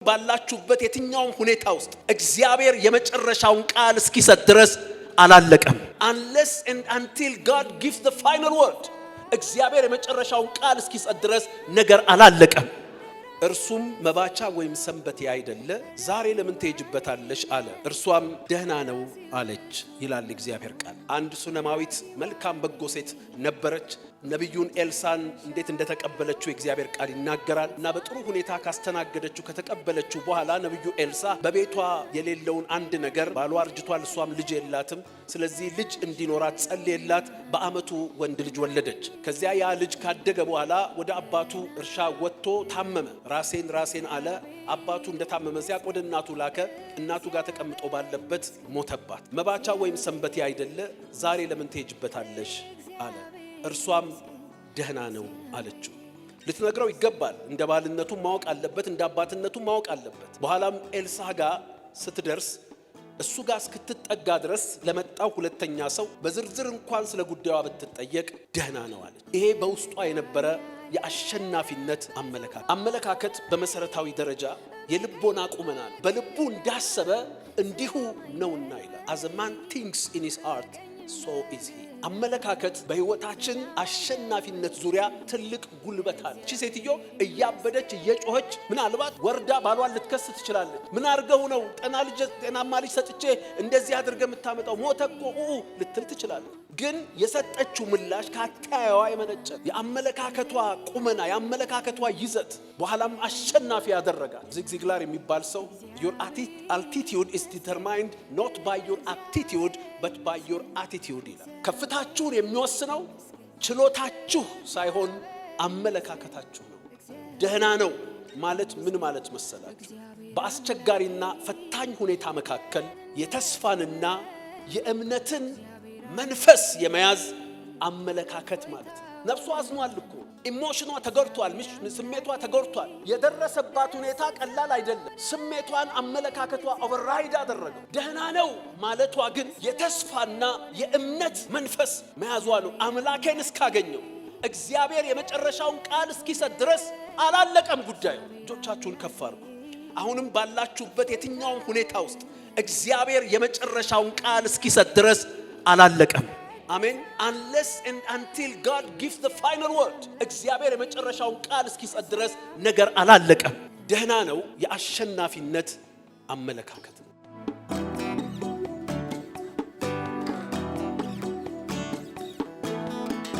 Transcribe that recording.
ባላችሁበት የትኛውም ሁኔታ ውስጥ እግዚአብሔር የመጨረሻውን ቃል እስኪሰጥ ድረስ አላለቀም። unless and until God gives the final word እግዚአብሔር የመጨረሻውን ቃል እስኪሰጥ ድረስ ነገር አላለቀም። እርሱም መባቻ ወይም ሰንበቴ አይደለ፣ ዛሬ ለምን ትሄጂበታለሽ አለ። እርሷም ደህና ነው አለች ይላል እግዚአብሔር ቃል። አንድ ሱነማዊት መልካም በጎ ሴት ነበረች። ነብዩን ኤልሳን እንዴት እንደተቀበለችው እግዚአብሔር ቃል ይናገራል። እና በጥሩ ሁኔታ ካስተናገደችው ከተቀበለችው በኋላ ነብዩ ኤልሳ በቤቷ የሌለውን አንድ ነገር ባሏ አርጅቷል፣ እሷም ልጅ የላትም፣ ስለዚህ ልጅ እንዲኖራት ጸልየላት በአመቱ ወንድ ልጅ ወለደች። ከዚያ ያ ልጅ ካደገ በኋላ ወደ አባቱ እርሻ ወጥቶ ታመመ። ራሴን አለ። አባቱ እንደታመመ ሲያቅ ወደ እናቱ ላከ። እናቱ ጋር ተቀምጦ ባለበት ሞተባት። መባቻ ወይም ሰንበቴ አይደለ፣ ዛሬ ለምን ትሄጂበታለሽ አለ። እርሷም ደህና ነው አለችው። ልትነግረው ይገባል። እንደ ባልነቱ ማወቅ አለበት፣ እንደ አባትነቱ ማወቅ አለበት። በኋላም ኤልሳ ጋር ስትደርስ እሱ ጋር እስክትጠጋ ድረስ ለመጣው ሁለተኛ ሰው በዝርዝር እንኳን ስለ ጉዳዩ ብትጠየቅ ደህና ነው አለች። ይሄ በውስጧ የነበረ የአሸናፊነት አመለካከት በመሰረታዊ ደረጃ የልቦና ቁመና ነው። በልቡ እንዳሰበ እንዲሁ ነውና ይላል። as a man thinks in his heart so is he። አመለካከት በህይወታችን አሸናፊነት ዙሪያ ትልቅ ጉልበት አለ። እቺ ሴትዮ እያበደች እየጮኸች ምናልባት ወርዳ ባሏን ልትከስ ትችላለች። ምን አርገው ነው ጤናማ ልጅ ሰጥቼ እንደዚህ አድርገ የምታመጣው ሞተቆ ልትል ትችላለች። ግን የሰጠችው ምላሽ ካታያዋ የመነጨ የአመለካከቷ ቁመና የአመለካከቷ ይዘት በኋላም አሸናፊ ያደረጋል። ዚግ ዚግላር የሚባል ሰው your altitude is determined not by your aptitude but by your attitude ይላል። ከፍታችሁን የሚወስነው ችሎታችሁ ሳይሆን አመለካከታችሁ ነው። ደህና ነው ማለት ምን ማለት መሰላችሁ? በአስቸጋሪና ፈታኝ ሁኔታ መካከል የተስፋንና የእምነትን መንፈስ የመያዝ አመለካከት ማለት ነው። ነፍሷ አዝኗል እኮ፣ ኢሞሽኗ ተጎድቷል፣ ስሜቷ ተጎድቷል። የደረሰባት ሁኔታ ቀላል አይደለም። ስሜቷን አመለካከቷ ኦቨርራይድ አደረገው። ደህና ነው ማለቷ ግን የተስፋና የእምነት መንፈስ መያዟ ነው። አምላኬን እስካገኘው እግዚአብሔር የመጨረሻውን ቃል እስኪሰጥ ድረስ አላለቀም ጉዳዩ። እጆቻችሁን ከፍ አድርጉ። አሁንም ባላችሁበት የትኛውም ሁኔታ ውስጥ እግዚአብሔር የመጨረሻውን ቃል እስኪሰጥ ድረስ አላለቀም። አሜን። unless and until God gives the final word እግዚአብሔር የመጨረሻውን ቃል እስኪሰጥ ድረስ ነገር አላለቀም። ደህና ነው የአሸናፊነት አመለካከት።